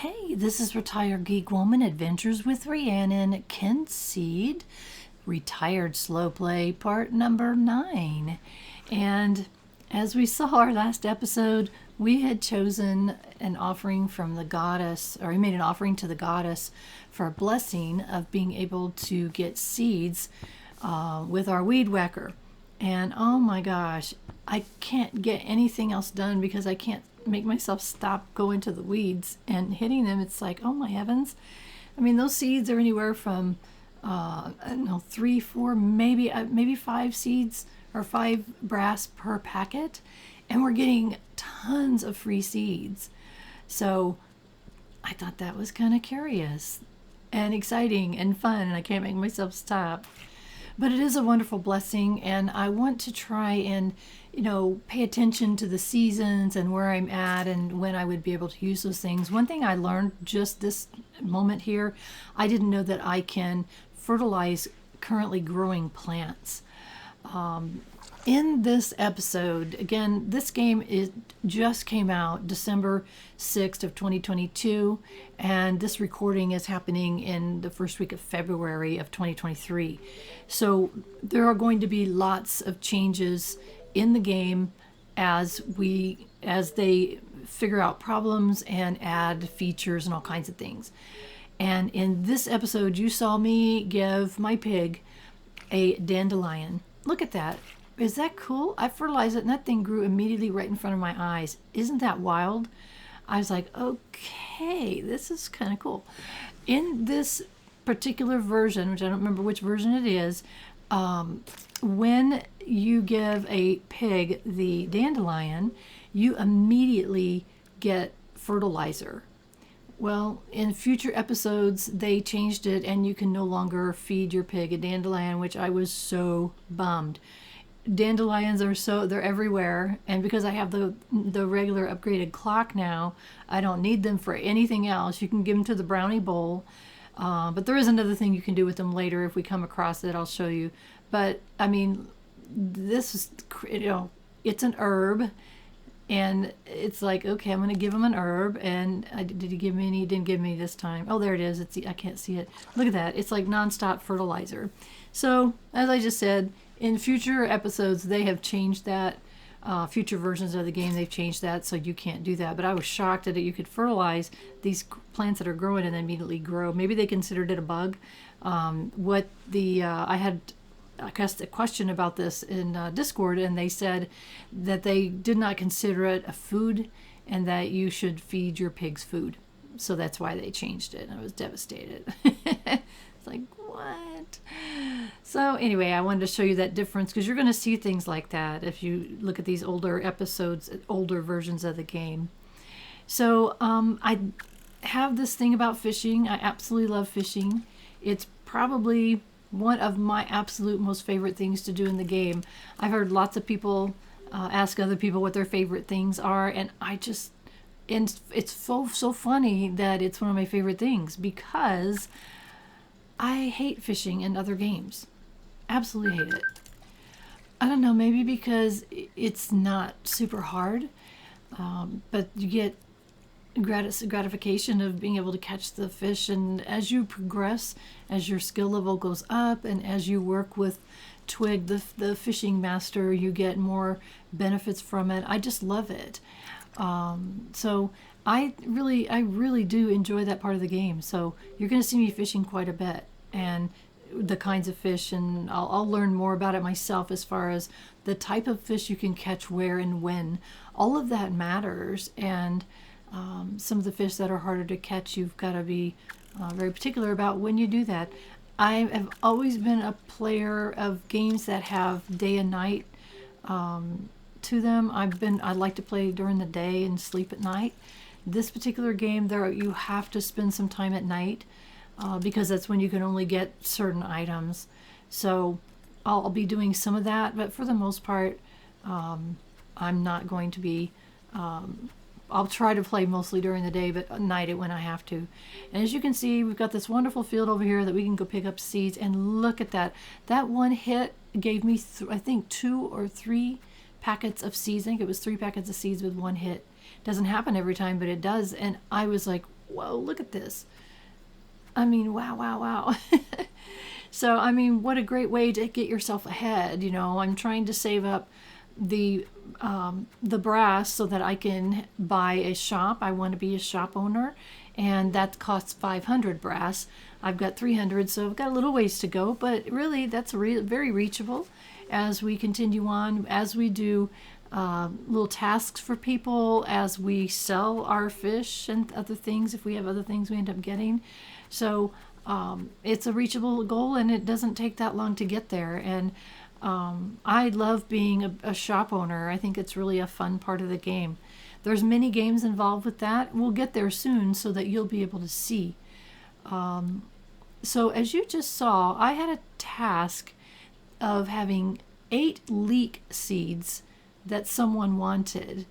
Hey, this is Retired Geek Woman Adventures with Rhiannon Kynseed Retired Slow Play Part number 9. And as we saw our last episode, we had chosen an offering from the goddess, or we made an offering to the goddess for a blessing of being able to get seeds with our weed whacker. And oh my gosh, I can't get anything else done because I can't make myself stop going to the weeds and hitting them. It's like, oh my heavens. I mean, those seeds are anywhere from, I don't know, 3, 4, maybe 5 seeds or 5 brass per packet. And we're getting tons of free seeds. So I thought that was kind of curious and exciting and fun, and I can't make myself stop. But it is a wonderful blessing, and I want to try and, pay attention to the seasons and where I'm at and when I would be able to use those things. One thing I learned just this moment here, I didn't know that I can fertilize currently growing plants. In this episode, again, this game just came out December 6th of 2022, and this recording is happening in the first week of February of 2023. So there are going to be lots of changes in the game as they figure out problems and add features and all kinds of things. And in this episode, you saw me give my pig a dandelion. Look at that. Is that cool? I fertilized it and that thing grew immediately right in front of my eyes. Isn't that wild? I was like, okay, this is kind of cool. In this particular version, which I don't remember which version it is, when you give a pig the dandelion, you immediately get fertilizer. Well, in future episodes, they changed it and you can no longer feed your pig a dandelion, which I was so bummed. Dandelions they're everywhere, and because I have the regular upgraded clock now, I don't need them for anything else. You can give them to the brownie bowl, but there is another thing you can do with them later. If we come across it, I'll show you. But I mean, this is, it's an herb, and it's like, okay, I'm going to give him an herb. And did he give me any? He didn't give me this time. Oh, there it is. I can't see it. Look at that. It's like nonstop fertilizer. So as I just said, in future episodes, they have changed that. Future versions of the game, they've changed that, so you can't do that. But I was shocked that you could fertilize these plants that are growing and immediately grow. Maybe they considered it a bug. I had asked a question about this in Discord, and they said that they did not consider it a food and that you should feed your pigs food. So that's why they changed it. I was devastated. It's like, what? So anyway, I wanted to show you that difference because you're going to see things like that if you look at these older episodes, older versions of the game. So I have this thing about fishing. I absolutely love fishing. It's probably one of my absolute most favorite things to do in the game. I've heard lots of people ask other people what their favorite things are, and it's so funny that it's one of my favorite things because I hate fishing in other games. Absolutely hate it. I don't know, maybe because it's not super hard, but you get gratification of being able to catch the fish, and as you progress, as your skill level goes up, and as you work with Twig, the fishing master, you get more benefits from it. I just love it. So I really do enjoy that part of the game. So you're going to see me fishing quite a bit, and the kinds of fish, and I'll learn more about it myself as far as the type of fish you can catch where and when. All of that matters, and some of the fish that are harder to catch, you've got to be very particular about when you do that. I have always been a player of games that have day and night to them. I like to play during the day and sleep at night. This particular game, you have to spend some time at night because that's when you can only get certain items. So I'll be doing some of that, but for the most part, I'm not going to be. I'll try to play mostly during the day, but at night when I have to. And as you can see, we've got this wonderful field over here that we can go pick up seeds. And look at that. That one hit gave me, I think, 2 or 3 packets of seeds. I think it was 3 packets of seeds with one hit. Doesn't happen every time, but it does. And I was like, whoa, look at this. I mean, wow, wow, wow. So, I mean, what a great way to get yourself ahead. You know, I'm trying to save up the brass so that I can buy a shop. I want to be a shop owner, and that costs 500 brass. I've got 300, so I've got a little ways to go, but really that's very reachable as we continue on, as we do little tasks for people, as we sell our fish and other things. If we have other things we end up getting, so it's a reachable goal, and it doesn't take that long to get there. And I love being a shop owner. I think it's really a fun part of the game. There's many games involved with that. We'll get there soon so that you'll be able to see. So as you just saw, I had a task of having 8 leek seeds that someone wanted.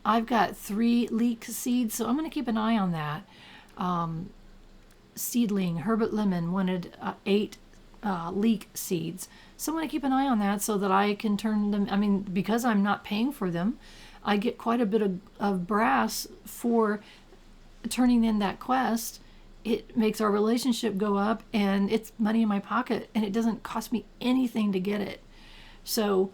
I've got 3 leek seeds, so I'm going to keep an eye on that. Seedling Herbert Lemon wanted 8 leek seeds. So I'm going to keep an eye on that so that I can turn them. I mean, because I'm not paying for them, I get quite a bit of brass for turning in that quest. It makes our relationship go up, and it's money in my pocket, and it doesn't cost me anything to get it. So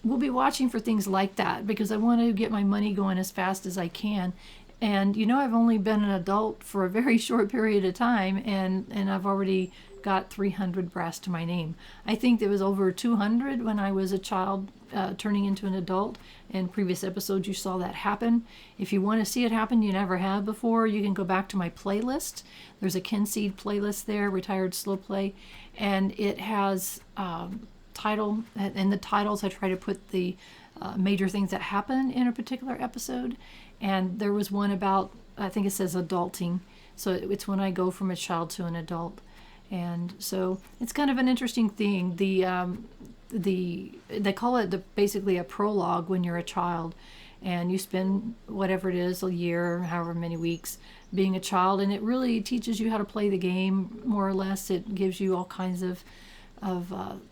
we'll be watching for things like that because I want to get my money going as fast as I can. And you know, I've only been an adult for a very short period of time, and I've already got 300 brass to my name. I think there was over 200 when I was a child turning into an adult. In previous episodes you saw that happen. If you want to see it happen, you never have before, you can go back to my playlist. There's a Kynseed playlist there, Retired Slow Play, and it has title. In the titles I try to put the major things that happen in a particular episode. And there was one about, I think it says adulting. So it's when I go from a child to an adult. And so it's kind of an interesting thing. They call it basically a prologue when you're a child, and you spend whatever it is, a year, however many weeks, being a child, and it really teaches you how to play the game, more or less. It gives you all kinds of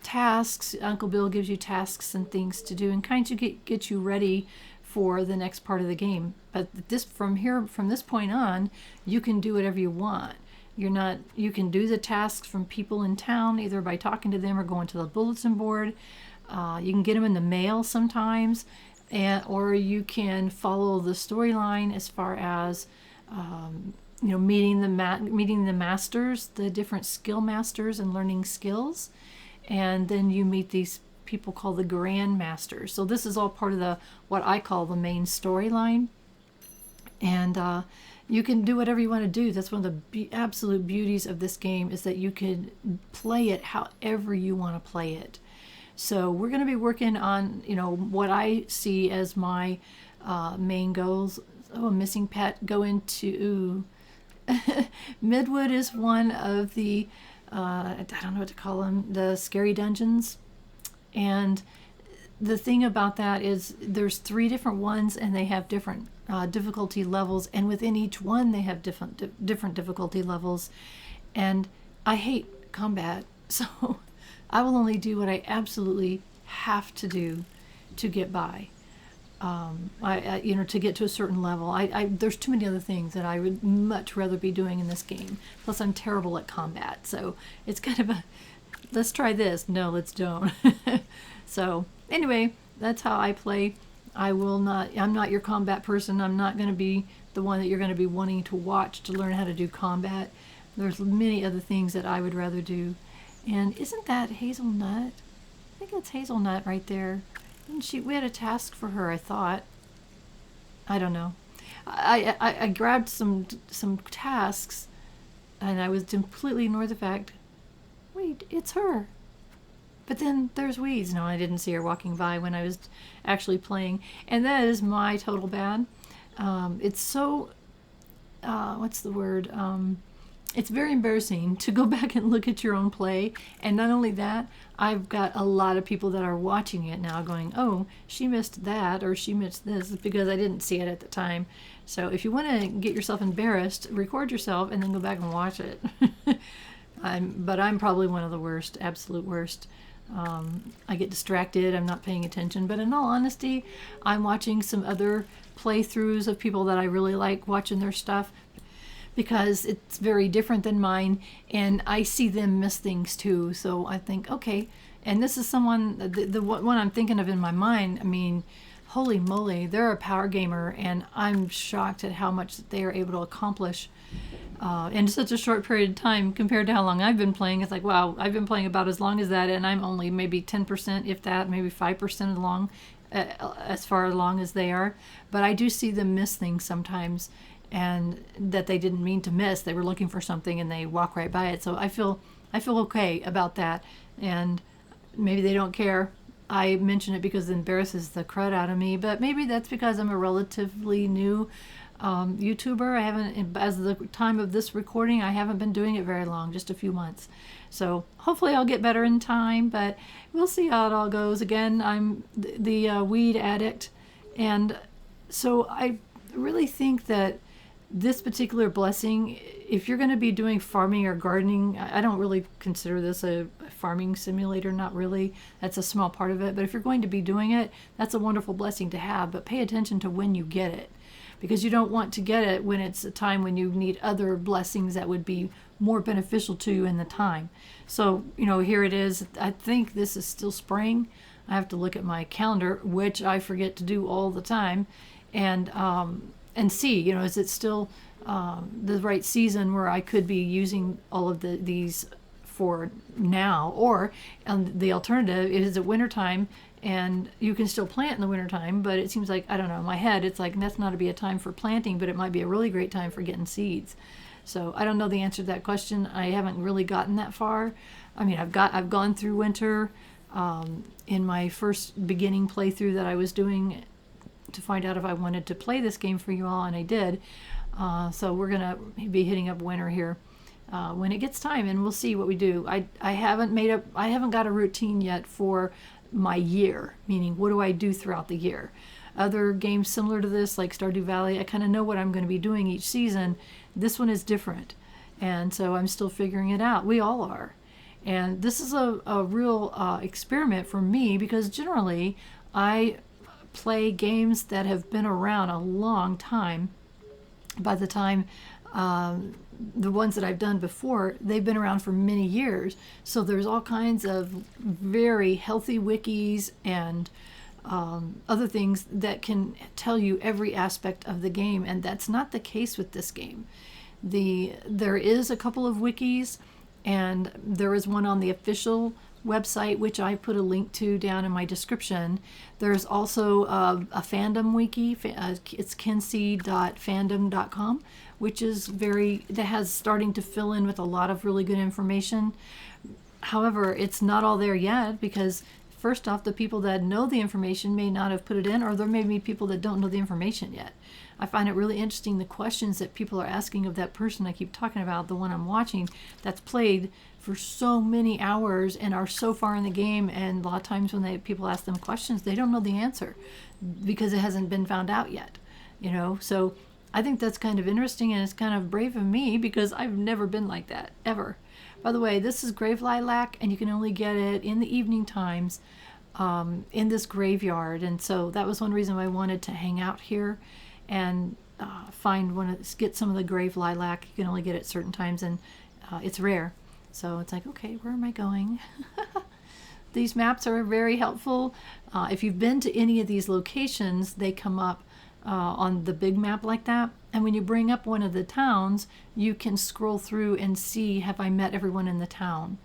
tasks. Uncle Bill gives you tasks and things to do, and kind of get you ready for the next part of the game. But from this point on, you can do whatever you want. You can do the tasks from people in town, either by talking to them or going to the bulletin board. You can get them in the mail sometimes, or you can follow the storyline as far as meeting the masters, the different skill masters, and learning skills. And then you meet these people called the Grand Masters. So this is all part of what I call the main storyline. And you can do whatever you want to do. That's one of the absolute beauties of this game, is that you can play it however you want to play it. So we're going to be working on, what I see as my main goals. Oh, a missing pet. Go into Midwood is one of the I don't know what to call them, the scary dungeons. And the thing about that is there's 3 different ones, and they have different difficulty levels, and within each one they have different difficulty levels. And I hate combat, so I will only do what I absolutely have to do to get by. To get to a certain level. There's too many other things that I would much rather be doing in this game. Plus, I'm terrible at combat, so it's kind of a let's try this. No, let's don't. So anyway, that's how I play. I'm not your combat person. I'm not going to be the one that you're going to be wanting to watch to learn how to do combat. There's many other things that I would rather do. And isn't that Hazelnut? I think that's Hazelnut right there. We had a task for her, I thought. I don't know. I grabbed some tasks, and I was completely ignored the fact, wait, it's her. But then there's weeds. No, I didn't see her walking by when I was actually playing. And that is my total bad. It's so, what's the word? It's very embarrassing to go back and look at your own play. And not only that, I've got a lot of people that are watching it now going, oh, she missed that, or she missed this, because I didn't see it at the time. So if you want to get yourself embarrassed, record yourself and then go back and watch it. But I'm probably one of the worst, absolute worst. I get distracted, I'm not paying attention, but in all honesty, I'm watching some other playthroughs of people that I really like, watching their stuff. because it's very different than mine, and I see them miss things too. So I think, okay, and this is someone, the one I'm thinking of in my mind, I mean, holy moly, they're a power gamer, and I'm shocked at how much they are able to accomplish in such a short period of time compared to how long I've been playing. It's like, wow, I've been playing about as long as that, and I'm only maybe 10%, if that, maybe 5% along, as far along as they are. But I do see them miss things sometimes, and that they didn't mean to miss. They were looking for something and they walk right by it. So I feel okay about that, and maybe they don't care. I mention it because it embarrasses the crud out of me, but maybe that's because I'm a relatively new YouTuber. I haven't, as of the time of this recording, I haven't been doing it very long, just a few months. So hopefully I'll get better in time, but we'll see how it all goes. Again, I'm the weed addict, and so I really think that this particular blessing, if you're going to be doing farming or gardening, I don't really consider this a farming simulator, not really. That's a small part of it. But if you're going to be doing it, that's a wonderful blessing to have. But pay attention to when you get it, because you don't want to get it when it's a time when you need other blessings that would be more beneficial to you in the time. So, here it is. I think this is still spring. I have to look at my calendar, which I forget to do all the time, and see, is it still the right season where I could be using all of these for now, or the alternative is it wintertime and you can still plant in the wintertime, but it seems like, I don't know, in my head it's like that's not to be a time for planting, but it might be a really great time for getting seeds. So I don't know the answer to that question. I haven't really gotten that far. I mean, I've gone through winter in my first beginning playthrough that I was doing to find out if I wanted to play this game for you all, and I did. So we're gonna be hitting up winter here when it gets time, and we'll see what we do. I haven't got a routine yet for my year, meaning what do I do throughout the year. Other games similar to this, like Stardew Valley, I kind of know what I'm going to be doing each season. This one is different, and so I'm still figuring it out. We all are. And this is a real experiment for me, because generally I play games that have been around a long time. By the time the ones that I've done before, they've been around for many years. So there's all kinds of very healthy wikis and other things that can tell you every aspect of the game, and that's not the case with this game. There is a couple of wikis, and there is one on the official website, which I put a link to down in my description. There's also a fandom wiki. It's kynseed.fandom.com, which is that has starting to fill in with a lot of really good information. However, it's not all there yet, because first off, the people that know the information may not have put it in, or there may be people that don't know the information yet. I find it really interesting, the questions that people are asking of that person I keep talking about, the one I'm watching, that's played for so many hours and are so far in the game, and a lot of times when people ask them questions, they don't know the answer because it hasn't been found out yet. So I think that's kind of interesting, and it's kind of brave of me, because I've never been like that, ever. By the way, this is grave lilac, and you can only get it in the evening times in this graveyard, and so that was one reason why I wanted to hang out here and get some of the grave lilac. You can only get it certain times, and it's rare. So it's like, okay, where am I going? These maps are very helpful. If you've been to any of these locations, they come up on the big map like that. And when you bring up one of the towns, you can scroll through and see, have I met everyone in the town,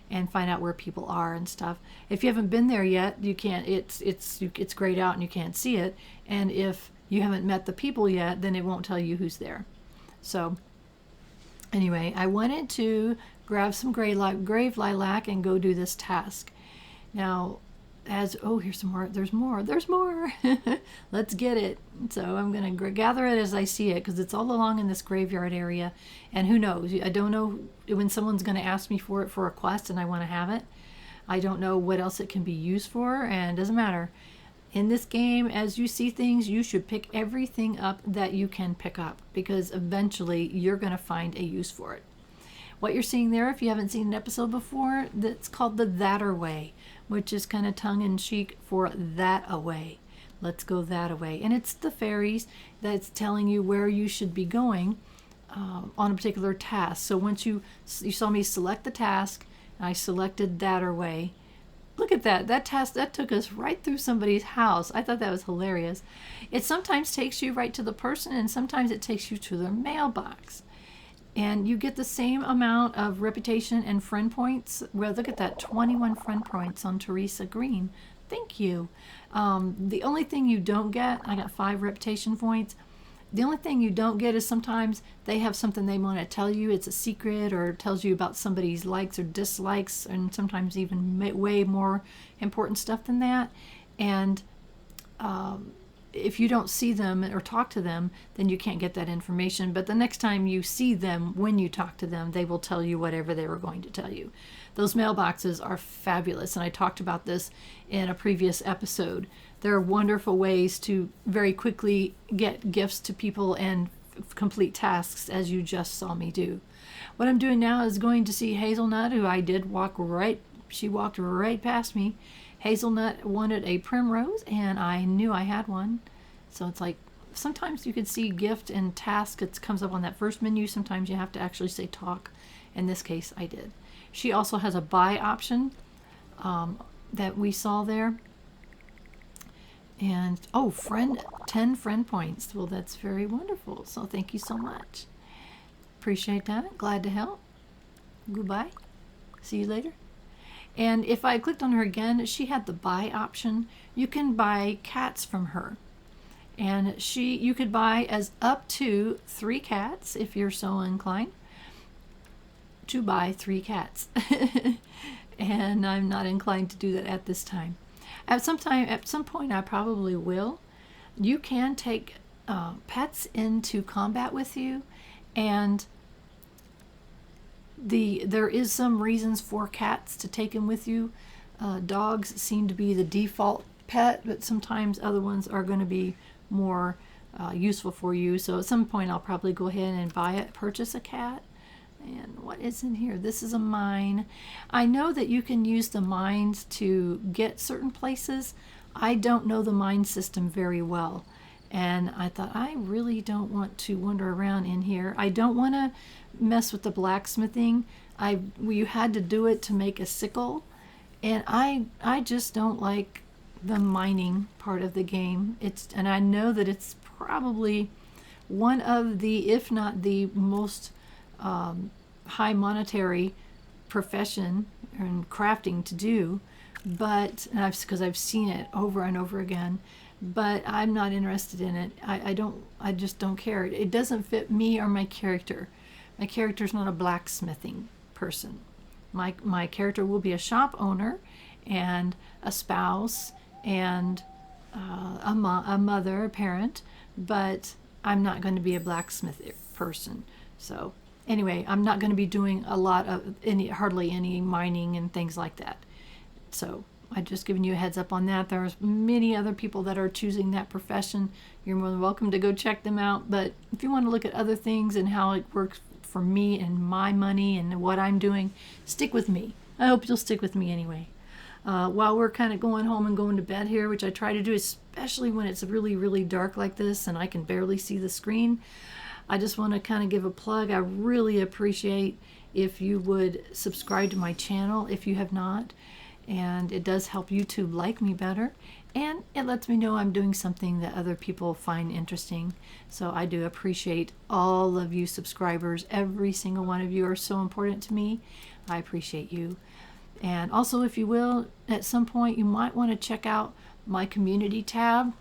and find out where people are and stuff. If you haven't been there yet, you can't. It's grayed out and you can't see it. And if you haven't met the people yet, then it won't tell you who's there. So anyway, I wanted to grab some grave lilac and go do this task. Now, here's some more. There's more. Let's get it. So I'm going to gather it as I see it, because it's all along in this graveyard area. And who knows? I don't know when someone's going to ask me for it for a quest and I want to have it. I don't know what else it can be used for, and it doesn't matter. In this game, as you see things, you should pick everything up that you can pick up, because eventually you're going to find a use for it. What you're seeing there, if you haven't seen an episode before, that's called the Thatter Way, which is kind of tongue-in-cheek for that away. Let's go that away. And it's the fairies that's telling you where you should be going on a particular task. So once you saw me select the task, and I selected that away. Look at that. That task, that took us right through somebody's house. I thought that was hilarious. It sometimes takes you right to the person, and sometimes it takes you to their mailbox. And you get the same amount of reputation and friend points. Well, look at that, 21 friend points on Teresa Green. Thank you. The only thing you don't get, I got 5 reputation points. The only thing you don't get is sometimes they have something they want to tell you. It's a secret, or tells you about somebody's likes or dislikes, and sometimes even way more important stuff than that. And if you don't see them or talk to them, then you can't get that information. But the next time you see them, when you talk to them, they will tell you whatever they were going to tell you. Those mailboxes are fabulous, and I talked about this in a previous episode. There are wonderful ways to very quickly get gifts to people and complete tasks, as you just saw me do. What I'm doing now is going to see Hazelnut, who I did walk right, she walked right past me. Hazelnut wanted a primrose, and I knew I had one. So it's like, sometimes you could see gift and task. It comes up on that first menu. Sometimes you have to actually say talk. In this case, I did. She also has a buy option that we saw there. And, oh, 10 friend points. Well, that's very wonderful. So thank you so much. Appreciate that. Glad to help. Goodbye. See you later. And if I clicked on her again, she had the buy option. You can buy cats from her. And you could buy as up to 3 cats if you're so inclined to buy 3 cats. And I'm not inclined to do that at this time. At some point, I probably will. You can take pets into combat with you, and there is some reasons for cats to take them with you. Dogs seem to be the default pet, but sometimes other ones are going to be more useful for you. So at some point, I'll probably go ahead and purchase a cat. And what is in here? This is a mine. I know that you can use the mines to get certain places. I don't know the mine system very well. And I thought, I really don't want to wander around in here. I don't want to mess with the blacksmithing. You had to do it to make a sickle. And I just don't like the mining part of the game. And I know that it's probably one of the, if not the most high monetary profession and crafting to do, but because I've seen it over and over again, but I'm not interested in it. I just don't care. It doesn't fit me or my character. My character's not a blacksmithing person. My character will be a shop owner and a spouse and a mother, a parent, but I'm not going to be a blacksmith person. So anyway, I'm not going to be doing a lot of hardly any mining and things like that. So I've just given you a heads up on that. There's many other people that are choosing that profession. You're more than welcome to go check them out. But if you want to look at other things and how it works for me and my money and what I'm doing, stick with me. I hope you'll stick with me anyway. While we're kind of going home and going to bed here, which I try to do, especially when it's really, really dark like this and I can barely see the screen, I just want to kind of give a plug. I really appreciate if you would subscribe to my channel if you have not. And it does help YouTube like me better. And it lets me know I'm doing something that other people find interesting. So I do appreciate all of you subscribers. Every single one of you are so important to me. I appreciate you. And also, if you will, at some point, you might want to check out my community tab.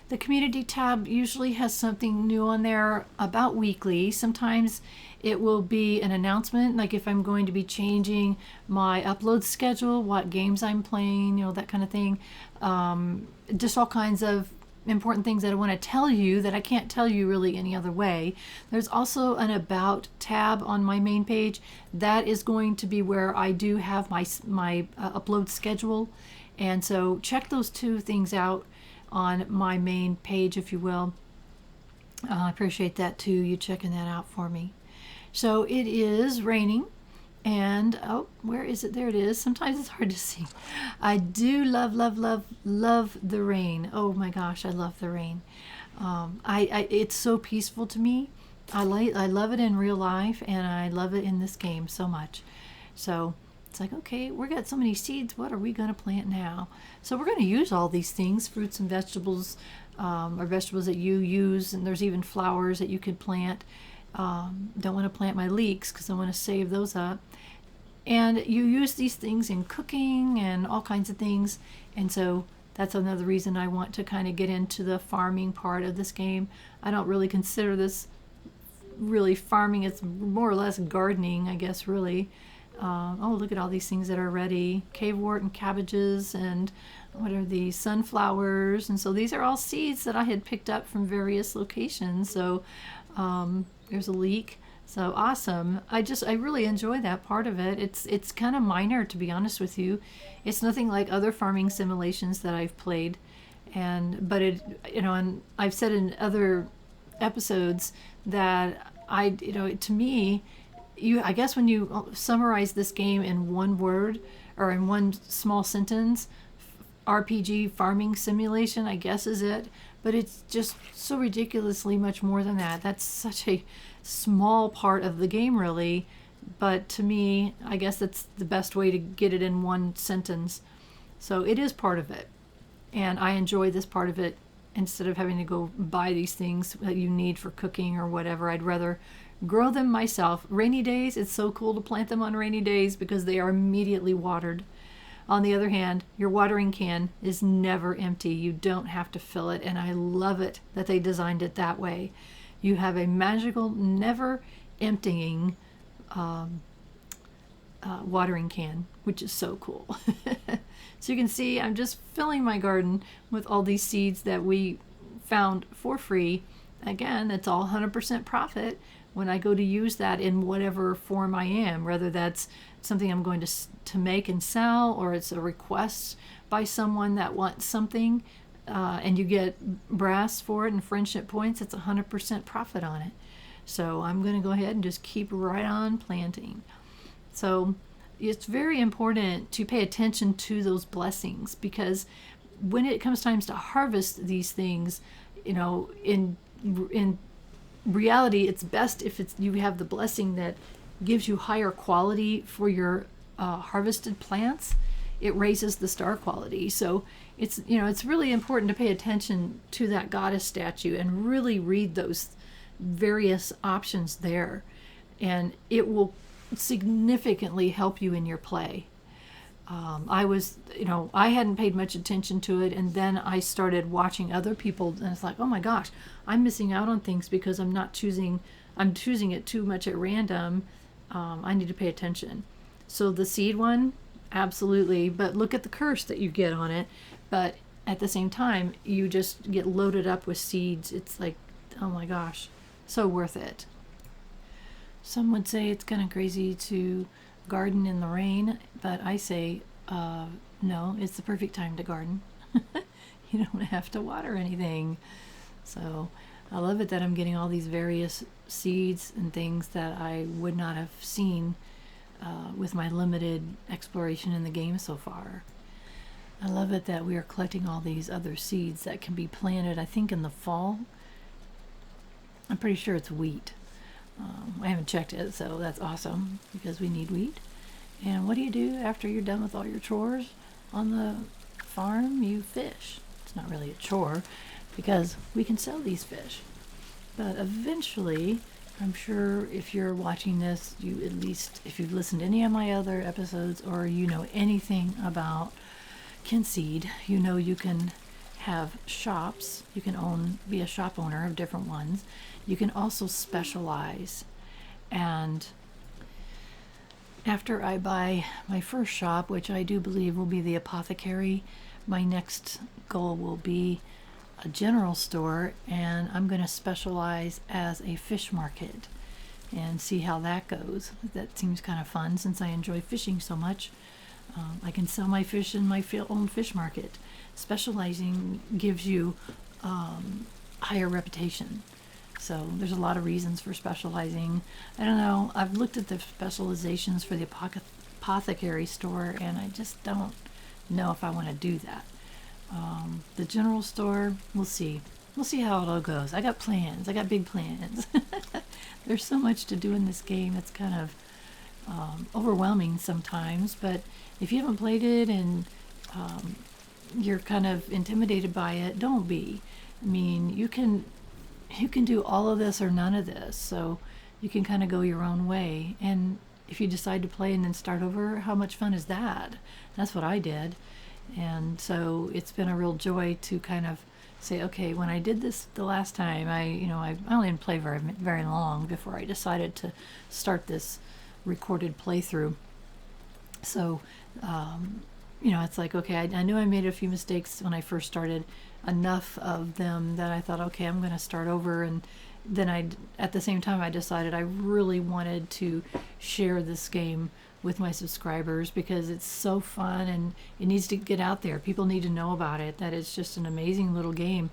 The community tab usually has something new on there about weekly. Sometimes it will be an announcement, like if I'm going to be changing my upload schedule, what games I'm playing, that kind of thing. Just all kinds of important things that I want to tell you that I can't tell you really any other way. There's also an About tab on my main page. That is going to be where I do have my upload schedule. And so check those 2 things out on my main page, if you will. I appreciate that too, you checking that out for me. So it is raining, and oh, where is it? There it is. Sometimes it's hard to see. I do love the rain. Oh my gosh, I love the rain. It's so peaceful to me, I love it in real life, and I love it in this game so much. So it's like, okay, we got so many seeds. What are we going to plant now? So we're going to use all these things, fruits and vegetables, or vegetables that you use, and there's even flowers that you could plant. Don't want to plant my leeks because I want to save those up. And you use these things in cooking and all kinds of things. And so that's another reason I want to kind of get into the farming part of this game. I don't really consider this really farming. It's more or less gardening, I guess, really. Oh, look at all these things that are ready. Cavewort and cabbages, and what are these? Sunflowers. And so these are all seeds that I had picked up from various locations. So there's a leek. So awesome. I really enjoy that part of it. It's kind of minor, to be honest with you. It's nothing like other farming simulations that I've played. But it, and I've said in other episodes that to me, I guess when you summarize this game in one word or in one small sentence, RPG farming simulation, I guess is it. But it's just so ridiculously much more than that. That's such a small part of the game, really. But to me, I guess that's the best way to get it in one sentence. So it is part of it. And I enjoy this part of it instead of having to go buy these things that you need for cooking or whatever. I'd rather grow them myself. Rainy days, it's so cool to plant them on rainy days because they are immediately watered. On the other hand, your watering can is never empty. You don't have to fill it, and I love it that they designed it that way. You have a magical, never emptying watering can, which is so cool. So you can see I'm just filling my garden with all these seeds that we found for free. Again, it's all 100% profit when I go to use that in whatever form I am, whether that's something I'm going to make and sell, or it's a request by someone that wants something, and you get brass for it and friendship points. It's 100% profit on it. So I'm going to go ahead and just keep right on planting. So it's very important to pay attention to those blessings, because when it comes time to harvest these things, in reality, it's best if you have the blessing that gives you higher quality for your harvested plants. It raises the star quality. So it's really important to pay attention to that goddess statue and really read those various options there, and it will significantly help you in your play. I hadn't paid much attention to it, and then I started watching other people, and it's like, oh my gosh, I'm missing out on things because I'm choosing it too much at random. I need to pay attention. So the seed one, absolutely, but look at the curse that you get on it. But at the same time, you just get loaded up with seeds. It's like, oh my gosh, so worth it. Some would say it's kind of crazy to garden in the rain, but I say no, it's the perfect time to garden. You don't have to water anything. So I love it that I'm getting all these various seeds and things that I would not have seen with my limited exploration in the game so far. I love it that we are collecting all these other seeds that can be planted, I think, in the fall. I'm pretty sure it's wheat. I haven't checked it, so that's awesome because we need wheat. And what do you do after you're done with all your chores on the farm? You fish. It's not really a chore because we can sell these fish. But eventually, I'm sure if you're watching this, if you've listened to any of my other episodes or you know anything about Kynseed, you can have shops. You can be a shop owner of different ones. You can also specialize. And after I buy my first shop, which I do believe will be the apothecary, my next goal will be a general store, and I'm going to specialize as a fish market and see how that goes. That seems kind of fun since I enjoy fishing so much. I can sell my fish in my own fish market. Specializing gives you higher reputation. So there's a lot of reasons for specializing. I don't know. I've looked at the specializations for the apothecary store, and I just don't know if I want to do that. The general store, we'll see. we'll see how it all goes. I got plans. I got big plans. There's so much to do in this game. It's kind of overwhelming sometimes, but if you haven't played it and you're kind of intimidated by it, don't be. I mean, you can do all of this or none of this, so you can kind of go your own way. And if you decide to play and then start over, how much fun is that? That's what I did. And so it's been a real joy to kind of say, okay, when I did this the last time, I only didn't play very long before I decided to start this recorded playthrough. So it's like, okay, I knew I made a few mistakes when I first started, enough of them that I thought, okay, I'm going to start over. And then at the same time, I decided I really wanted to share this game with my subscribers because it's so fun and it needs to get out there. People need to know about it, that it's just an amazing little game.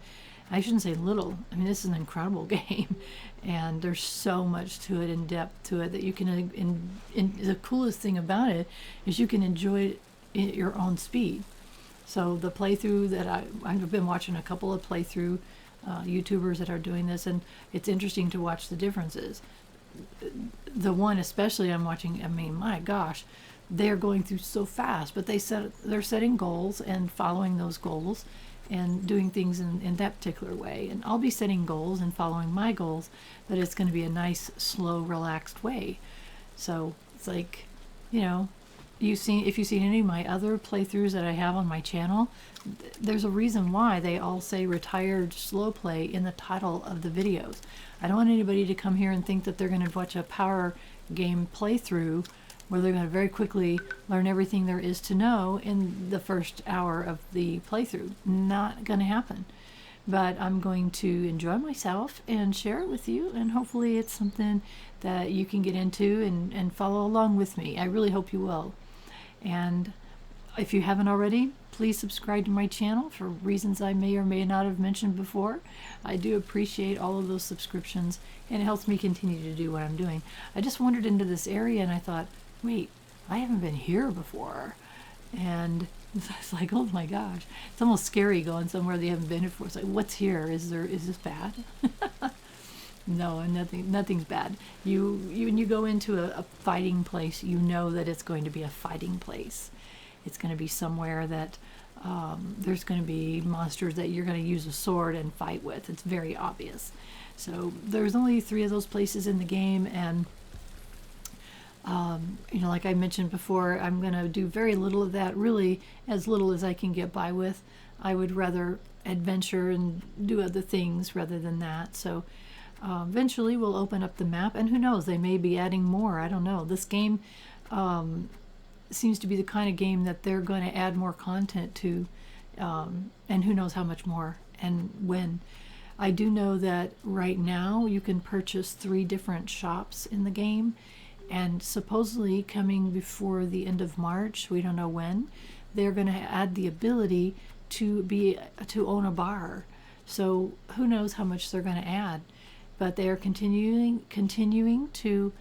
I shouldn't say little. I mean, this is an incredible game, and there's so much to it, in depth to it, that you can, and the coolest thing about it is you can enjoy it at your own speed. So the playthrough that I've been watching a couple of playthrough YouTubers that are doing this, and it's interesting to watch the differences. The one especially I'm watching, I mean, my gosh, they're going through so fast, but they're setting goals and following those goals and doing things in that particular way. And I'll be setting goals and following my goals, but it's going to be a nice, slow, relaxed way. So it's like, if you've seen any of my other playthroughs that I have on my channel, there's a reason why they all say retired slow play in the title of the videos. I don't want anybody to come here and think that they're going to watch a power game playthrough where they're going to very quickly learn everything there is to know in the first hour of the playthrough. Not going to happen. But I'm going to enjoy myself and share it with you, and hopefully it's something that you can get into and follow along with me. I really hope you will. And if you haven't already, please subscribe to my channel for reasons I may or may not have mentioned before. I do appreciate all of those subscriptions, and it helps me continue to do what I'm doing. I just wandered into this area and I thought, wait, I haven't been here before. And it's like, oh my gosh, it's almost scary going somewhere that you haven't been before. It's like, what's here? Is this bad? No, nothing's bad. When you go into a fighting place, you know that it's going to be a fighting place. It's going to be somewhere that there's going to be monsters that you're going to use a sword and fight with. It's very obvious. So there's only 3 of those places in the game, and like I mentioned before, I'm going to do very little of that, really as little as I can get by with. I would rather adventure and do other things rather than that. So eventually we'll open up the map, and who knows, they may be adding more. I don't know. This game seems to be the kind of game that they're going to add more content to, and who knows how much more and when. I do know that right now you can purchase 3 different shops in the game, and supposedly coming before the end of March, we don't know when, they're going to add the ability to own a bar. So who knows how much they're going to add, but they are continuing to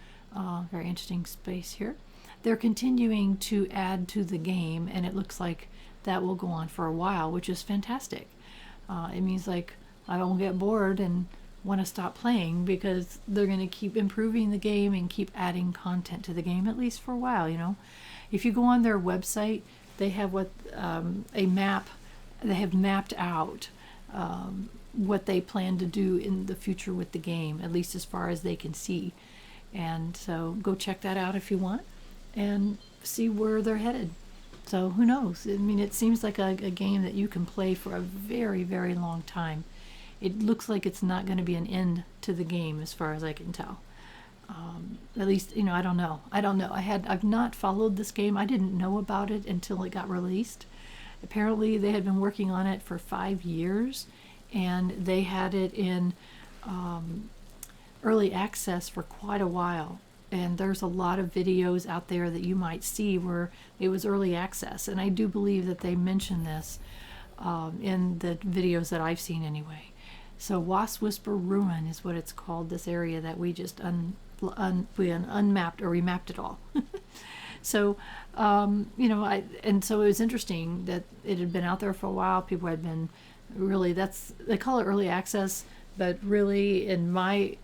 very interesting space here. They're continuing to add to the game, and it looks like that will go on for a while, which is fantastic. It means like I won't get bored and want to stop playing, because they're going to keep improving the game and keep adding content to the game, at least for a while. If you go on their website, they have a map. They have mapped out what they plan to do in the future with the game, at least as far as they can see. And so go check that out if you want and see where they're headed. So who knows? I mean, it seems like a game that you can play for a very, very long time. It looks like it's not going to be an end to the game, as far as I can tell. At least, I don't know. I've not followed this game. I didn't know about it until it got released. Apparently, they had been working on it for 5 years, and they had it in early access for quite a while. And there's a lot of videos out there that you might see where it was early access. And I do believe that they mention this in the videos that I've seen anyway. So Wasp Whisper Ruin is what it's called, this area that we just unmapped, or remapped it all. So, and so it was interesting that it had been out there for a while. People had been really, they call it early access, but really in my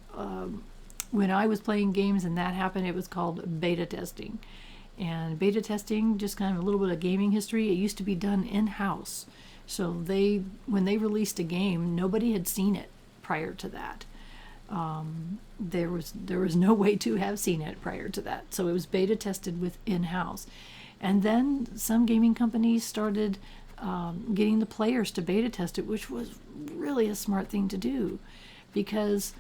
when I was playing games and that happened, it was called beta testing. And beta testing, just kind of a little bit of gaming history, it used to be done in-house. So when they released a game, nobody had seen it prior to that. There was no way to have seen it prior to that. So it was beta tested with in-house. And then some gaming companies started getting the players to beta test it, which was really a smart thing to do, because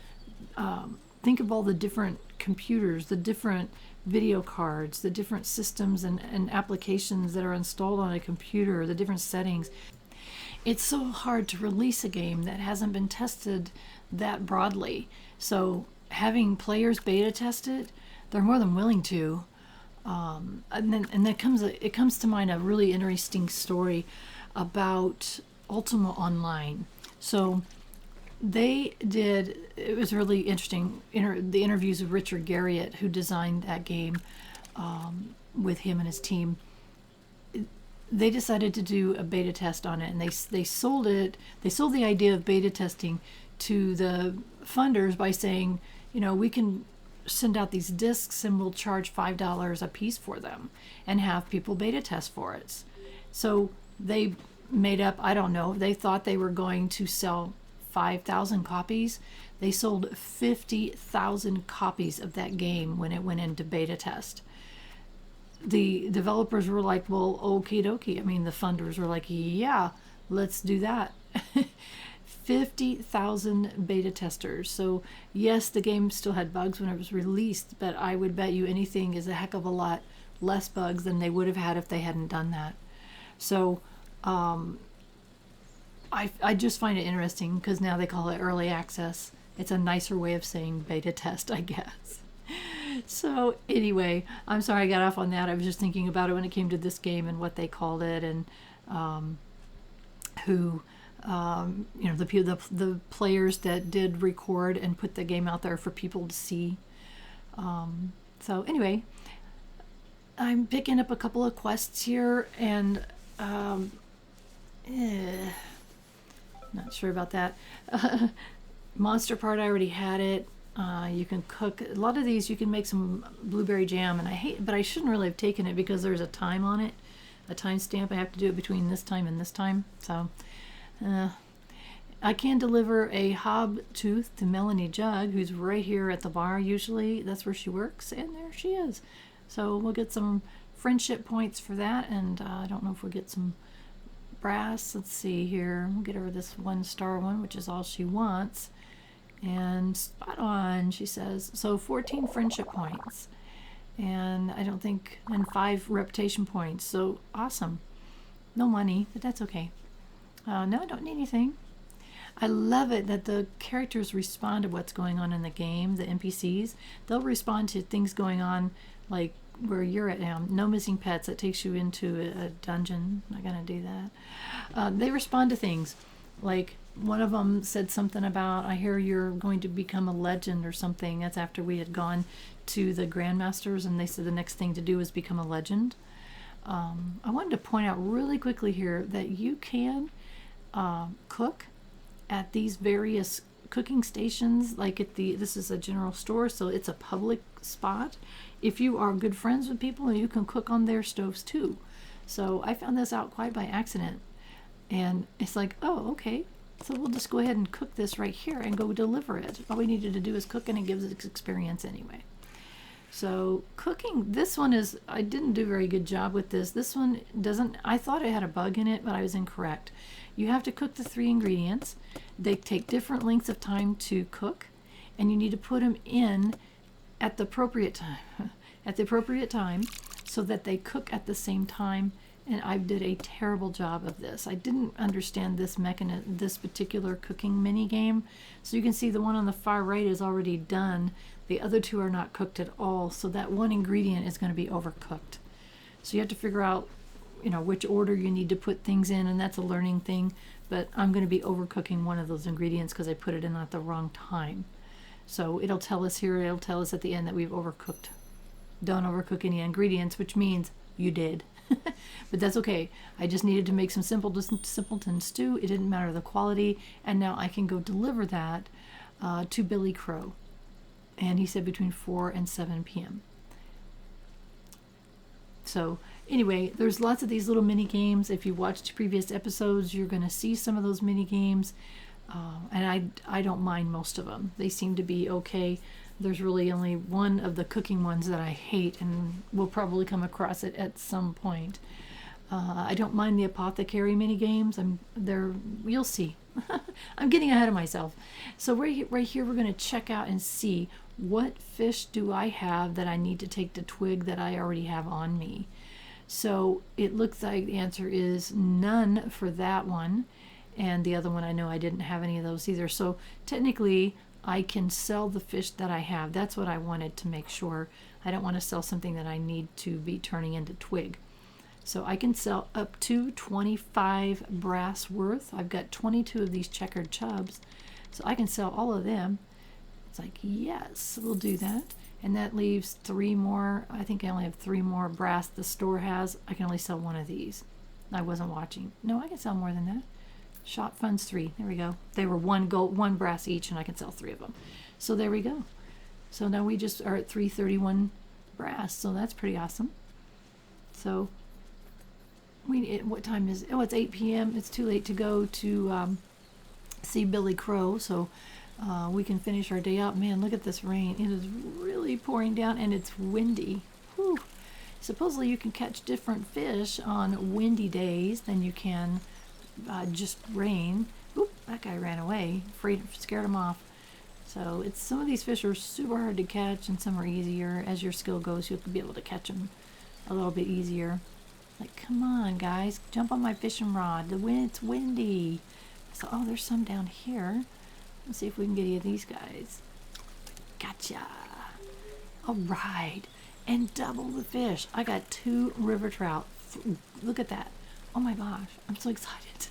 think of all the different computers, the different video cards, the different systems and applications that are installed on a computer, the different settings. It's so hard to release a game that hasn't been tested that broadly. So having players beta test it, they're more than willing to. And then it comes to mind a really interesting story about Ultima Online. So it was really interesting, the interviews of Richard Garriott, who designed that game, with him and his team. They decided to do a beta test on it, and they sold the idea of beta testing to the funders by saying, we can send out these discs and we'll charge $5 a piece for them and have people beta test for it. So they made up, I don't know, they thought they were going to sell 5,000 copies. They sold 50,000 copies of that game when it went into beta test. The developers were like, well, okie dokie. I mean, the funders were like, yeah, let's do that. 50,000 beta testers. So yes, the game still had bugs when it was released, but I would bet you anything is a heck of a lot less bugs than they would have had if they hadn't done that. So I just find it interesting because now they call it early access. It's a nicer way of saying beta test, I guess. So anyway, I'm sorry I got off on that. I was just thinking about it when it came to this game and what they called it, and who the players that did record and put the game out there for people to see. So anyway, I'm picking up a couple of quests here, and not sure about that. Monster part, I already had it. You can cook a lot of these. You can make some blueberry jam, and but I shouldn't really have taken it because there's a time on it, a time stamp. I have to do it between this time and this time. So I can deliver a hob tooth to Melanie Jug, who's right here at the bar. Usually that's where she works, and there she is. So we'll get some friendship points for that, and I don't know if we'll get some brass. Let's see here. We'll get her this 1-star one, which is all she wants. And spot on, she says. So 14 friendship points, and I don't think, and 5 reputation points. So awesome. No money, but that's okay. No, I don't need anything. I love it that the characters respond to what's going on in the game. The NPCs, they'll respond to things going on, like where you're at now. No missing pets. That takes you into a dungeon. I'm not gonna do that. They respond to things, like one of them said something about, I hear you're going to become a legend or something. That's after we had gone to the Grandmasters, and they said the next thing to do is become a legend. I wanted to point out really quickly here that you can cook at these various cooking stations, like this is a general store, so it's a public spot. If you are good friends with people, you can cook on their stoves too. So I found this out quite by accident, and it's like, oh, okay. So we'll just go ahead and cook this right here and go deliver it. All we needed to do is cook, and it gives us experience anyway. So cooking, this one is, I didn't do a very good job with this. This one doesn't, I thought it had a bug in it, but I was incorrect. You have to cook the 3 ingredients. They take different lengths of time to cook, and you need to put them in at the appropriate time, so that they cook at the same time. And I did a terrible job of this. I didn't understand this mechanism, this particular cooking mini game. So you can see the one on the far right is already done. The other 2 are not cooked at all. So that one ingredient is going to be overcooked. So you have to figure out, which order you need to put things in, and that's a learning thing. But I'm going to be overcooking one of those ingredients because I put it in at the wrong time. So it'll tell us here, it'll tell us at the end that we've overcooked. Don't overcook any ingredients, which means you did. But that's okay. I just needed to make some simpleton stew. It didn't matter the quality, and now I can go deliver that to Billy Crow. And he said between 4 and 7 p.m. So anyway, there's lots of these little mini games. If you watched previous episodes, you're going to see some of those mini games. And I don't mind most of them. They seem to be okay. There's really only one of the cooking ones that I hate, and we'll probably come across it at some point. I don't mind the apothecary mini games. You'll see. I'm getting ahead of myself. So right here, we're going to check out and see what fish do I have that I need to take to twig that I already have on me. So it looks like the answer is none for that one. And the other one, I know I didn't have any of those either. So technically, I can sell the fish that I have. That's what I wanted to make sure. I don't want to sell something that I need to be turning into twig. So I can sell up to 25 brass worth. I've got 22 of these checkered chubs. So I can sell all of them. It's like, yes, we'll do that. And that leaves 3 more. I think I only have 3 more brass the store has. I can only sell one of these. I wasn't watching. No, I can sell more than that. Shop funds 3. There we go. They were one brass each, and I can sell 3 of them. So there we go. So now we just are at 331 brass. So that's pretty awesome. So what time is it? Oh, it's 8 p.m. It's too late to go to see Billy Crow. So we can finish our day out. Man, look at this rain. It is really pouring down, and it's windy. Whew. Supposedly you can catch different fish on windy days than you can just rain. Oop, that guy ran away. Scared him off. So some of these fish are super hard to catch, and some are easier. As your skill goes, you'll be able to catch them a little bit easier. Like, come on, guys, jump on my fishing rod. It's windy. So, oh, there's some down here. Let's see if we can get any of these guys. Gotcha. All right. And double the fish. I got 2 river trout. Look at that. Oh my gosh. I'm so excited.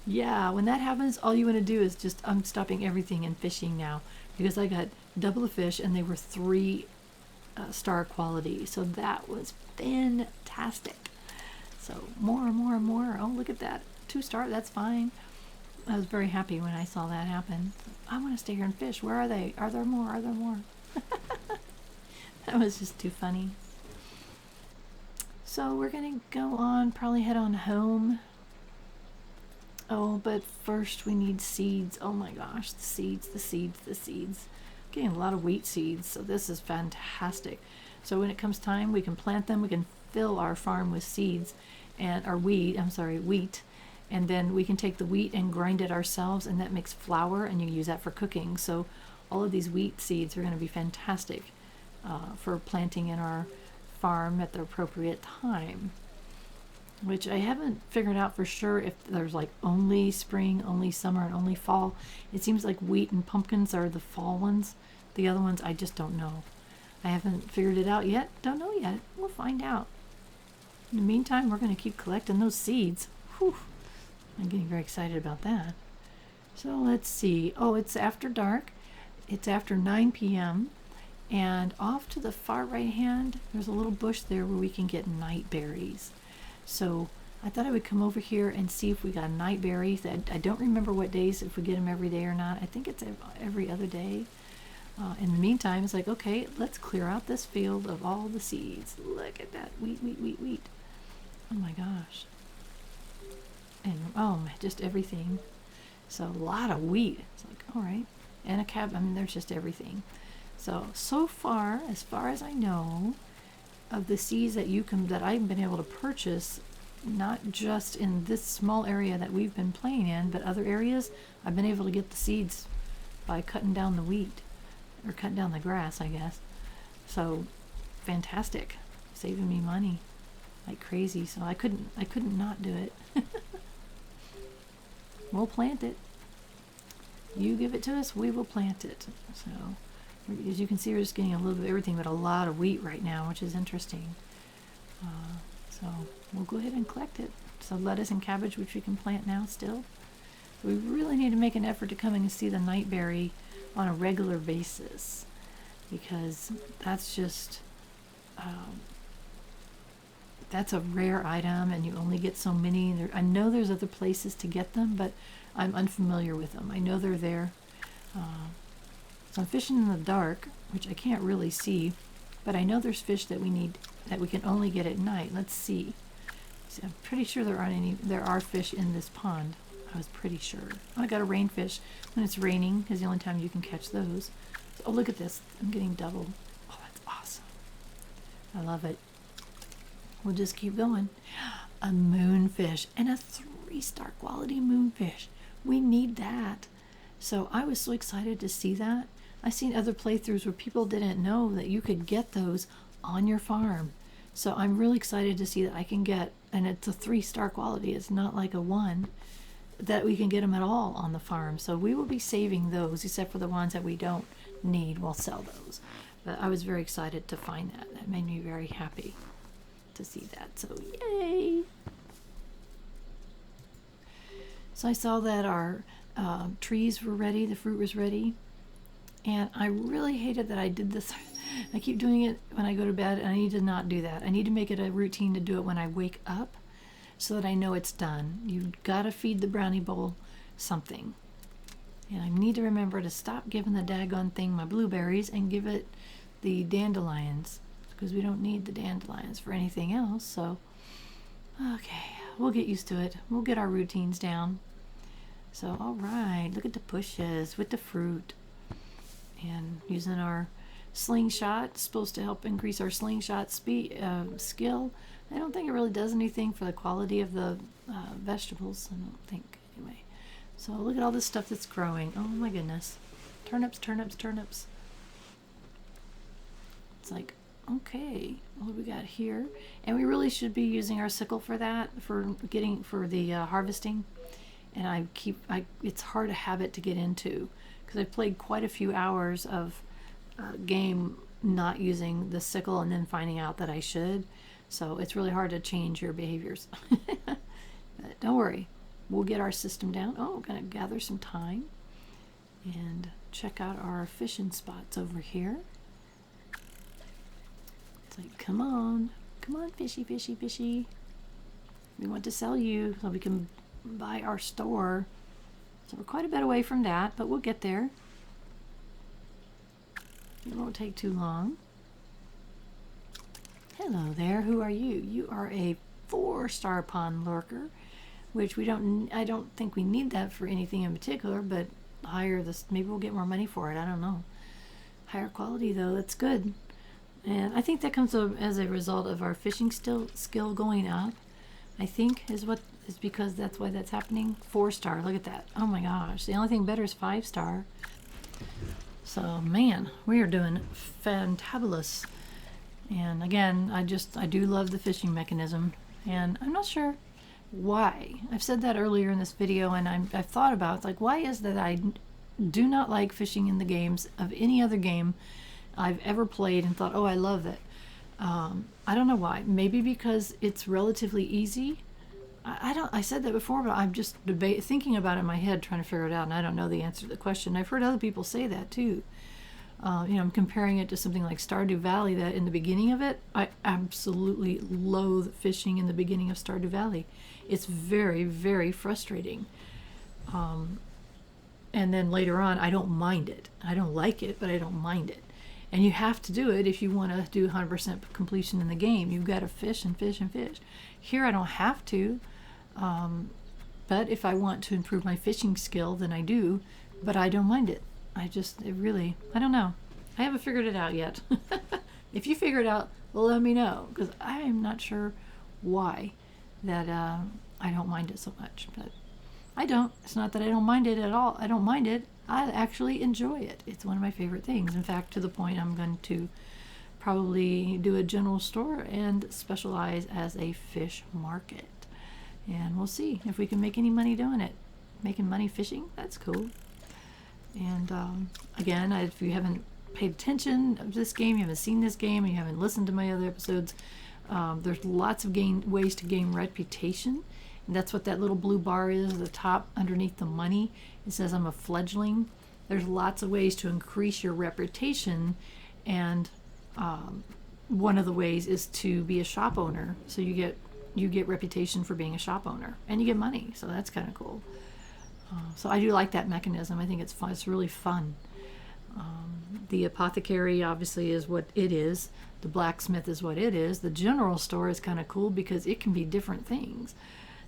Yeah, when that happens, all you want to do is I'm stopping everything and fishing now. Because I got double the fish, and they were 3-star quality. So that was fantastic. So more and more and more. Oh, look at that. 2-star. That's fine. I was very happy when I saw that happen. I want to stay here and fish. Where are they? Are there more? Are there more? That was just too funny. So we're going to go on, probably head on home. Oh, but first we need seeds. Oh my gosh, the seeds, the seeds, the seeds. Getting a lot of wheat seeds, so this is fantastic. So when it comes time, we can plant them. We can fill our farm with seeds and our wheat, and then we can take the wheat and grind it ourselves, and that makes flour, and you use that for cooking. So all of these wheat seeds are going to be fantastic for planting in our farm at the appropriate time, which I haven't figured out for sure if there's like only spring, only summer, and only fall. It seems like wheat and pumpkins are the fall ones. The other ones, I just don't know. I haven't figured it out yet. Don't know yet. We'll find out. In the meantime, we're going to keep collecting those seeds. Whew. I'm getting very excited about that. So let's see. Oh, it's after dark. It's after 9 p.m. And off to the far right hand, there's a little bush there where we can get night berries. So I thought I would come over here and see if we got night berries. I don't remember what days, if we get them every day or not. I think it's every other day. In the meantime, it's like, okay, let's clear out this field of all the seeds. Look at that. Wheat, wheat, wheat, wheat. Oh my gosh. And oh, just everything. So a lot of wheat. It's like, all right. And a cab. I mean, there's just everything. So far, as far as I know, of the seeds that I've been able to purchase, not just in this small area that we've been playing in, but other areas, I've been able to get the seeds by cutting down the wheat, or cutting down the grass, I guess. So fantastic, saving me money like crazy. So I couldn't not do it. We'll plant it. You give it to us, we will plant it. So as you can see, we're just getting a little bit of everything, but a lot of wheat right now, which is interesting. So we'll go ahead and collect it. So lettuce and cabbage, which we can plant now still. We really need to make an effort to come and see the nightberry on a regular basis, because that's just that's a rare item and you only get so many. I know there's other places to get them, but I'm unfamiliar with them. I know they're there. So I'm fishing in the dark, which I can't really see, but I know there's fish that we need, that we can only get at night. Let's see. I'm pretty sure there are fish in this pond. I was pretty sure. Oh, I got a rainfish when it's raining, is the only time you can catch those. Oh, look at this. I'm getting double. Oh, that's awesome. I love it. We'll just keep going. A moonfish, and a 3-star quality moonfish. We need that. So I was so excited to see that. I've seen other playthroughs where people didn't know that you could get those on your farm. So I'm really excited to see that I can get, and it's a 3-star quality. It's not like a 1, that we can get them at all on the farm. So we will be saving those, except for the ones that we don't need. We'll sell those. But I was very excited to find that. That made me very happy to see that. So yay! So I saw that our trees were ready, the fruit was ready, and I really hated that I did this. I keep doing it when I go to bed, and I need to not do that. I need to make it a routine to do it when I wake up so that I know it's done. You've got to feed the brownie bowl something. And I need to remember to stop giving the daggone thing my blueberries and give it the dandelions, because we don't need the dandelions for anything else. So, okay, we'll get used to it. We'll get our routines down. So, all right, look at the pushes with the fruit. And using our slingshot, it's supposed to help increase our slingshot skill. I don't think it really does anything for the quality of the vegetables. I don't think, anyway. So look at all this stuff that's growing. Oh my goodness. Turnips, turnips, turnips. It's like, okay, what do we got here? And we really should be using our sickle for that, for the harvesting. And it's hard a habit to get into, because I've played quite a few hours of game not using the sickle and then finding out that I should. So it's really hard to change your behaviors. But don't worry, we'll get our system down. Oh, we're gonna gather some time and check out our fishing spots over here. It's like, come on, fishy, fishy, fishy. We want to sell you so we can buy our store. So we're quite a bit away from that, but we'll get there. It won't take too long. Hello there, who are you? You are a 4-star pond lurker, which I don't think we need that for anything in particular, but higher maybe we'll get more money for it, I don't know. Higher quality though, that's good. And I think that comes as a result of our fishing skill going up. I think is because that's why that's happening. 4-star, look at that. Oh my gosh, the only thing better is 5-star. So man, we are doing fantabulous. And again, I do love the fishing mechanism, and I'm not sure why. I've said that earlier in this video, and I've thought about it, like, why is that I do not like fishing in the games of any other game I've ever played and thought, oh, I love it. I don't know why. Maybe because it's relatively easy. I said that before, but I'm just thinking about it in my head, trying to figure it out, and I don't know the answer to the question. I've heard other people say that too. I'm comparing it to something like Stardew Valley, that in the beginning of it, I absolutely loathe fishing in the beginning of Stardew Valley. It's very, very frustrating. And then later on, I don't mind it. I don't like it, but I don't mind it. And you have to do it if you want to do 100% completion in the game. You've got to fish and fish and fish. Here I don't have to, but if I want to improve my fishing skill, then I do, but I don't mind it. I don't know. I haven't figured it out yet. If you figure it out, let me know, because I am not sure why that I don't mind it so much. But I don't. It's not that I don't mind it at all. I don't mind it. I actually enjoy it. It's one of my favorite things. In fact, to the point I'm going to probably do a general store and specialize as a fish market. And we'll see if we can make any money doing it. Making money fishing, that's cool. And again, if you haven't paid attention to this game, you haven't seen this game, and you haven't listened to my other episodes, there's lots of ways to gain reputation. And that's what that little blue bar is, the top underneath the money. It says I'm a fledgling. There's lots of ways to increase your reputation and one of the ways is to be a shop owner. So you get reputation for being a shop owner, and you get money. So that's kind of cool. So I do like that mechanism. I think it's fun. It's really fun. The apothecary obviously is what it is. The blacksmith is what it is. The general store is kind of cool because it can be different things.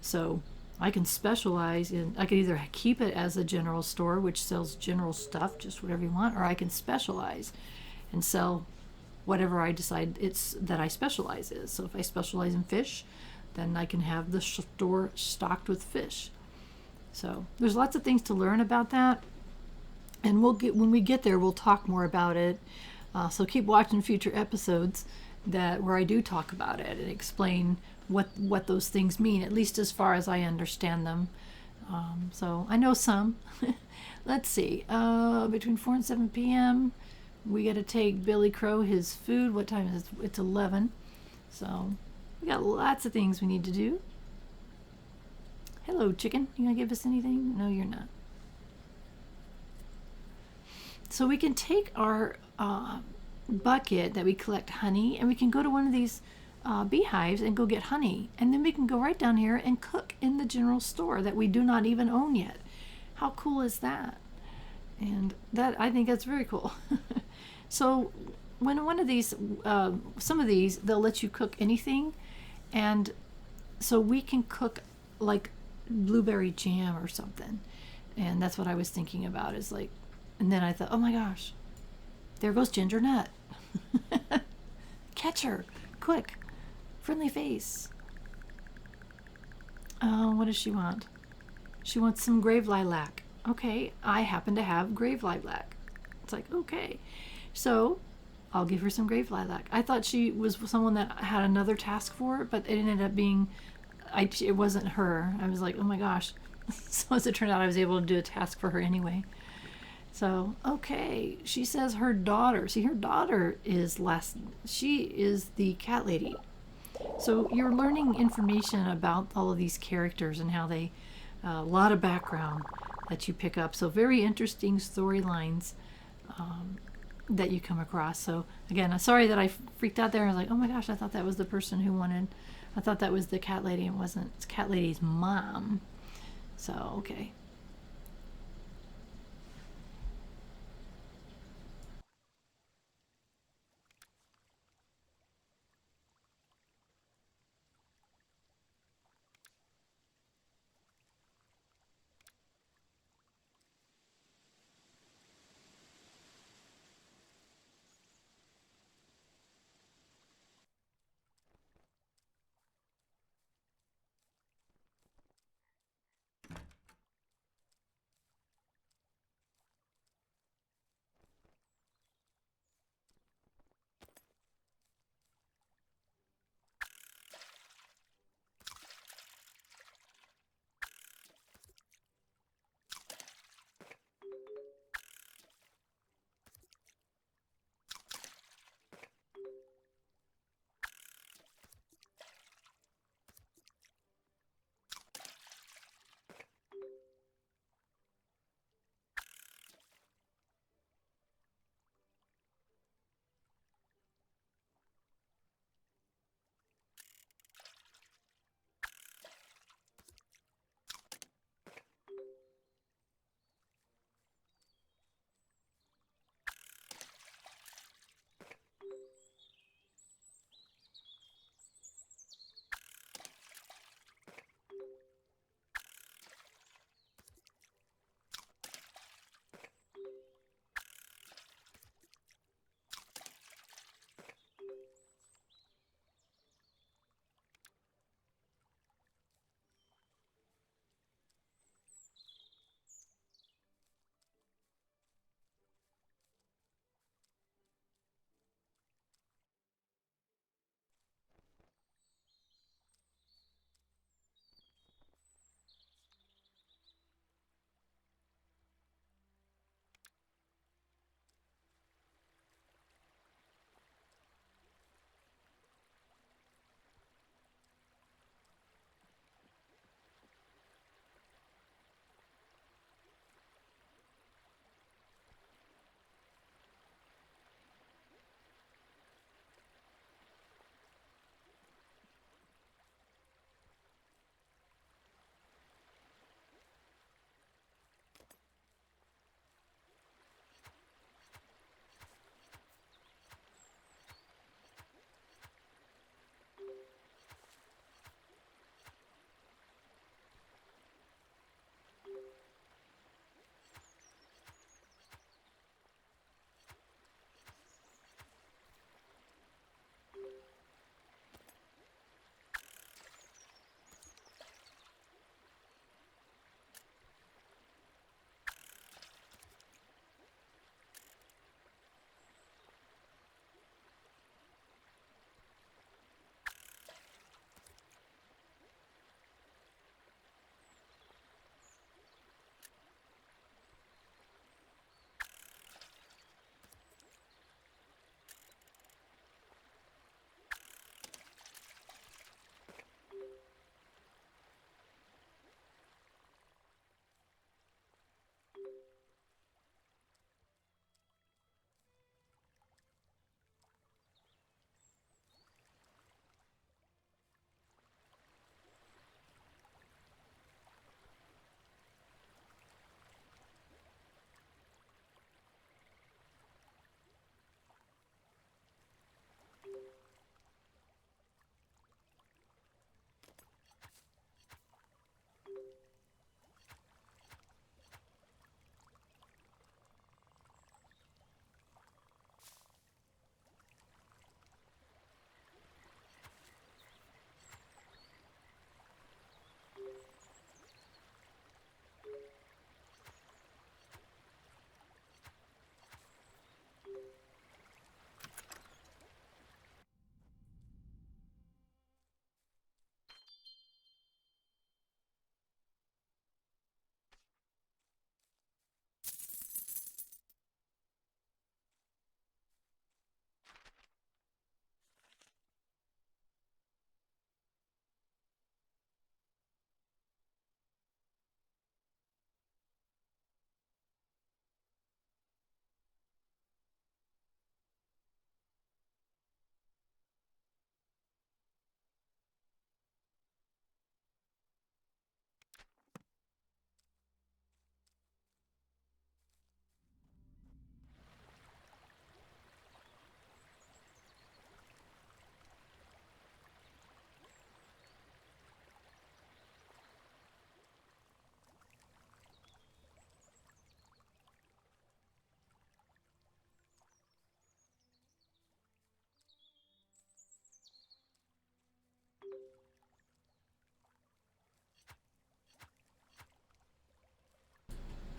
So I can specialize in, I could either keep it as a general store, which sells general stuff, just whatever you want, or I can specialize and sell whatever I decide it's that I specialize is. So if I specialize in fish, then I can have the store stocked with fish. So there's lots of things to learn about that, and when we get there, we'll talk more about it. So keep watching future episodes that where I do talk about it and explain what those things mean, at least as far as I understand them. So I know some. Let's see. Between 4 and 7 p.m., we got to take Billy Crow his food. What time is it? It's 11. So we got lots of things we need to do. Hello, chicken. You gonna give us anything? No, you're not. So we can take our bucket that we collect honey, and we can go to one of these beehives and go get honey, and then we can go right down here and cook in the general store that we do not even own yet. How cool is that? And that, I think that's very cool. So when one of these, some of these, they'll let you cook anything, and so we can cook like blueberry jam or something, and that's what I was thinking about. Is like, and then I thought, oh my gosh, there goes Ginger Nut. Catch her, quick, friendly face. What does she want? She wants some grave lilac. Okay, I happen to have grave lilac. It's like, okay, so I'll give her some grave lilac. I thought she was someone that had another task for it, but it ended up being, it wasn't her. I was like, oh my gosh. So as it turned out, I was able to do a task for her anyway. So, okay, she says her daughter, see, her daughter is she is the cat lady. So you're learning information about all of these characters and how they, a lot of background that you pick up. So very interesting storylines that you come across. So again, I'm sorry that I freaked out there. I was like, oh my gosh, I thought that was the person who wanted, I thought that was the cat lady, and it wasn't. It's cat lady's mom. So, okay.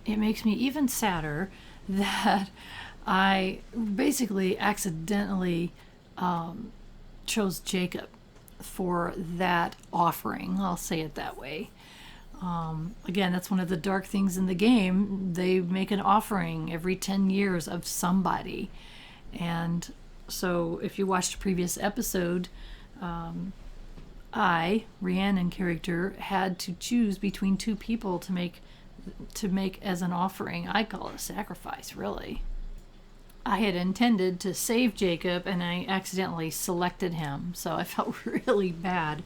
it makes me even sadder that I basically accidentally chose Jacob for that offering. I'll say it that way. Again, that's one of the dark things in the game. They make an offering every 10 years of somebody. And so if you watched a previous episode, Rhiannon character, had to choose between two people to make as an offering. I call it a sacrifice, really. I had intended to save Jacob and I accidentally selected him, so I felt really bad.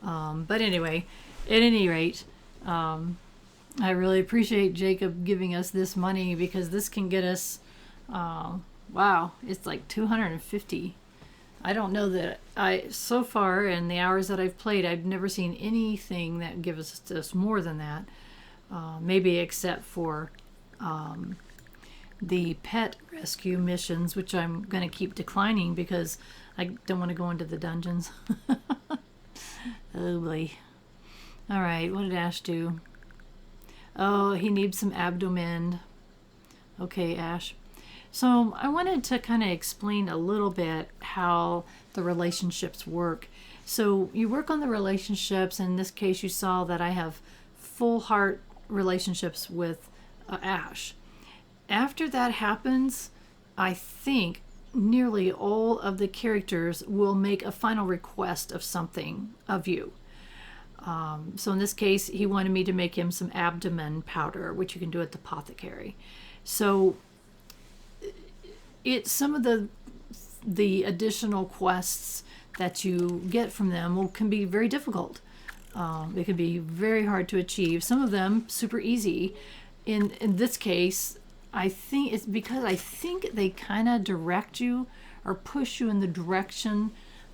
But anyway, at any rate, I really appreciate Jacob giving us this money, because this can get us, wow, it's like 250. I don't know that so far in the hours that I've played, I've never seen anything that gives us more than that. Maybe except for the pet rescue missions, which I'm going to keep declining because I don't want to go into the dungeons. Oh boy. Alright, what did Ash do? Oh, he needs some abdomen. Okay, Ash. So I wanted to kind of explain a little bit how the relationships work. So you work on the relationships. In this case, you saw that I have full heart relationships with Ash. After that happens, I think nearly all of the characters will make a final request of something of you. So in this case, he wanted me to make him some abdomen powder, which you can do at the apothecary. So it's some of the additional quests that you get from them can be very difficult. They can be very hard to achieve. Some of them super easy. In this case, I think it's because I think they kind of direct you or push you in the direction.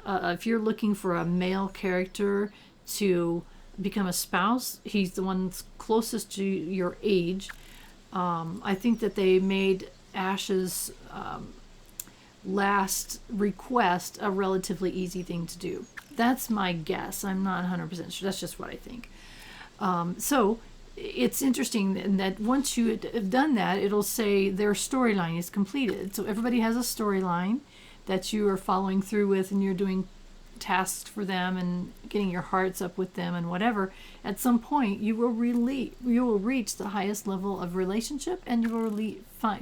If you're looking for a male character to become a spouse, he's the one that's closest to your age. I think that they made Ash's last request a relatively easy thing to do. That's my guess. I'm not 100% sure. That's just what I think. So it's interesting that once you have done that, it'll say their storyline is completed. So everybody has a storyline that you are following through with, and you're doing tasks for them and getting your hearts up with them and whatever. At some point, you will reach the highest level of relationship, and you will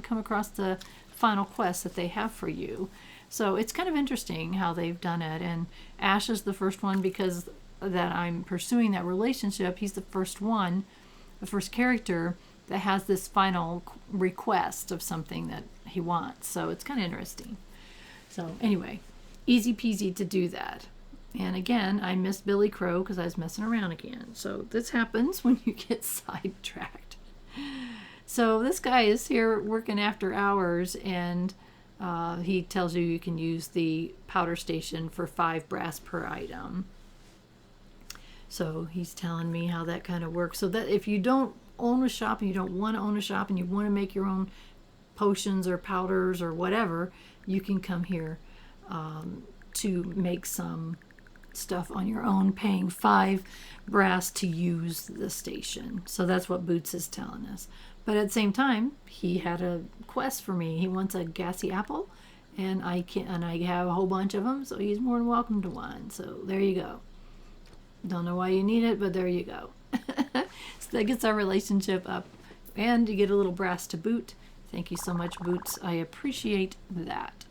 come across the final quest that they have for you. So it's kind of interesting how they've done it. And Ash is the first one, because that I'm pursuing that relationship. He's the first one, the first character that has this final request of something that he wants. So it's kind of interesting. So anyway, easy peasy to do that. And again, I missed Billy Crow because I was messing around again. So this happens when you get sidetracked. So this guy is here working after hours, and he tells you can use the powder station for 5 brass per item. So he's telling me how that kind of works. So that if you don't own a shop and you don't want to own a shop and you want to make your own potions or powders or whatever, you can come here to make some stuff on your own, paying 5 brass to use the station. So that's what Boots is telling us. But at the same time, he had a quest for me. He wants a gassy apple, and I have a whole bunch of them, so he's more than welcome to one. So there you go. Don't know why you need it, but there you go. So that gets our relationship up, and you get a little brass to boot. Thank you so much, Boots. I appreciate that.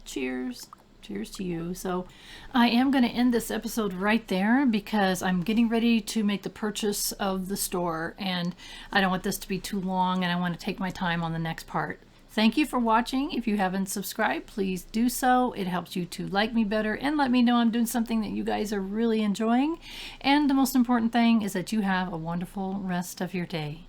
Cheers. Cheers to you. So I am going to end this episode right there, because I'm getting ready to make the purchase of the store, and I don't want this to be too long, and I want to take my time on the next part. Thank you for watching. If you haven't subscribed, please do so. It helps you to like me better and let me know I'm doing something that you guys are really enjoying. And the most important thing is that you have a wonderful rest of your day.